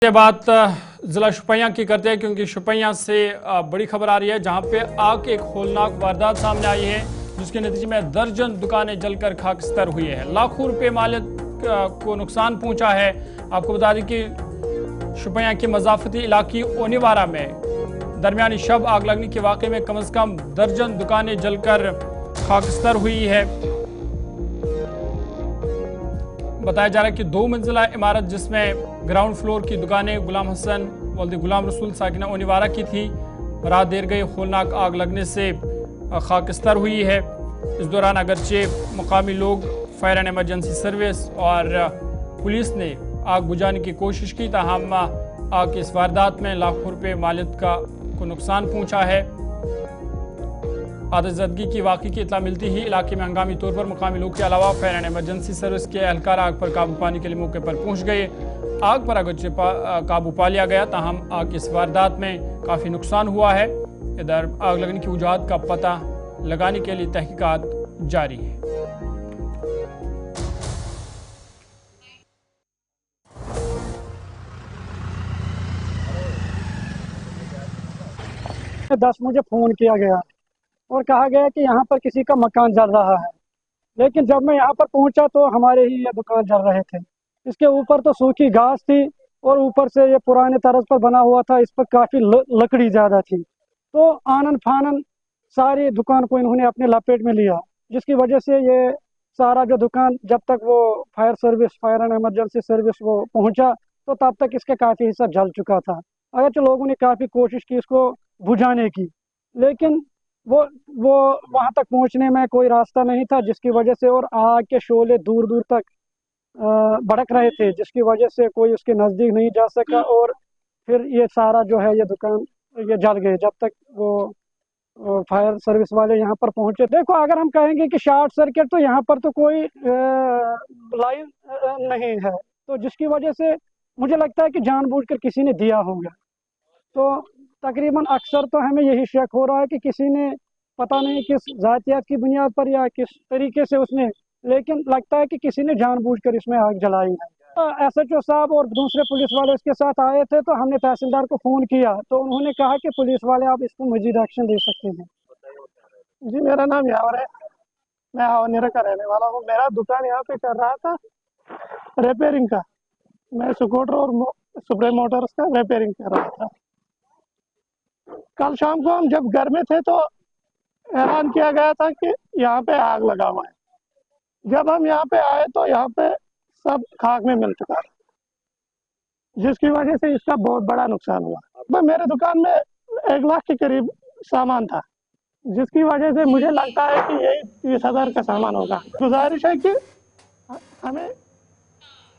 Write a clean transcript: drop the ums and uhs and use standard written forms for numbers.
ये बात ज़िला शुपियाँ की करते हैं क्योंकि शुपियाँ से बड़ी खबर आ रही है जहां पे आग की एक होलनाक वारदात सामने आई है जिसके नतीजे में दर्जन दुकानें जलकर खाकस्तर हुई है। लाखों रुपए मालिक को नुकसान पहुंचा है। आपको बता दें कि शुपियाँ के मजाफती इलाकी ओनीवारा में दरमियानी शब आग लगने के वाक़े में कम से कम दर्जन दुकानें जलकर खाकस्तर हुई है। बताया जा रहा है कि 2 मंजिला इमारत जिसमें ग्राउंड फ्लोर की दुकानें गुलाम हसन वल्द गुलाम रसूल साकिना ओनीवारा की थी। रात देर गई होलनाक आग लगने से खाकस्तर हुई है। इस दौरान अगरचे मुकामी लोग, फायर एंड एमरजेंसी सर्विस और पुलिस ने आग बुझाने की कोशिश की, ताहम आग की इस वारदात में लाखों रुपए मालिक को नुकसान पहुंचा है। आतिशज़दगी की वाक़ई की इत्तला मिलती ही इलाके में हंगामी तौर पर मुकामी लोग के अलावा फायर एंड एमरजेंसी सर्विस के एहलकार आग पर काबू पाने के लिए मौके पर पहुंच गए। आग पर अगरचे काबू पा लिया गया, ताहम आग की इस वारदात में काफ़ी नुकसान हुआ है। इधर आग लगने की वजूहात का पता लगाने के लिए तहकीकात जारी है। 10 मुझे फ़ोन किया गया और कहा गया कि यहाँ पर किसी का मकान जल रहा है, लेकिन जब मैं यहाँ पर पहुँचा तो हमारे ही ये दुकान जल रहे थे। इसके ऊपर तो सूखी घास थी और ऊपर से ये पुराने तर्ज पर बना हुआ था, इस पर काफ़ी लकड़ी ज़्यादा थी। तो आनन फानन सारी दुकान को इन्होंने अपने लपेट में लिया, जिसकी वजह से ये सारा जो दुकान, जब तक वो फायर एंड एमरजेंसी सर्विस वो पहुँचा तो तब तक इसका काफ़ी हिस्सा जल चुका था। अगरचे लोगों ने काफ़ी कोशिश की इसको बुझाने की, लेकिन वो वहां तक पहुंचने में कोई रास्ता नहीं था, जिसकी वजह से और आग के शोले दूर दूर तक भड़क रहे थे, जिसकी वजह से कोई उसके नज़दीक नहीं जा सका। और फिर ये सारा जो है ये दुकान ये जल गए जब तक वो फायर सर्विस वाले यहाँ पर पहुंचे। देखो, अगर हम कहेंगे कि शॉर्ट सर्किट, तो यहाँ पर तो कोई लाइन नहीं है, तो जिसकी वजह से मुझे लगता है कि जानबूझकर किसी ने दिया होगा। तो तकरीबन अक्सर तो हमें यही शक हो रहा है कि किसी ने पता नहीं किस जातियात की बुनियाद पर या किस तरीके से उसने, लेकिन लगता है कि किसी ने जानबूझकर इसमें आग जलाई है। SHO साहब और दूसरे पुलिस वाले इसके साथ आए थे, तो हमने तहसीलदार को फ़ोन किया तो उन्होंने कहा कि पुलिस वाले आप इस पर मजीद एक्शन ले सकते हैं। जी, मेरा नाम यावर है, मैं हावनेरा का रहने वाला हूँ। मेरा दुकान यहाँ पे कर रहा था रिपेयरिंग का। मैं स्कूटर और सुप्रीम मोटर्स का रिपेयरिंग कर रहा था। कल शाम को हम जब घर में थे तो ऐलान किया गया था कि यहाँ पे आग लगा हुआ है। जब हम यहाँ पे आए तो यहाँ पे सब खाक में मिल चुका था, जिसकी वजह से इसका बहुत बड़ा नुकसान हुआ। मेरे दुकान में 1 लाख के करीब सामान था, जिसकी वजह से मुझे लगता है कि यही 30,000 का सामान होगा। गुजारिश है कि हमें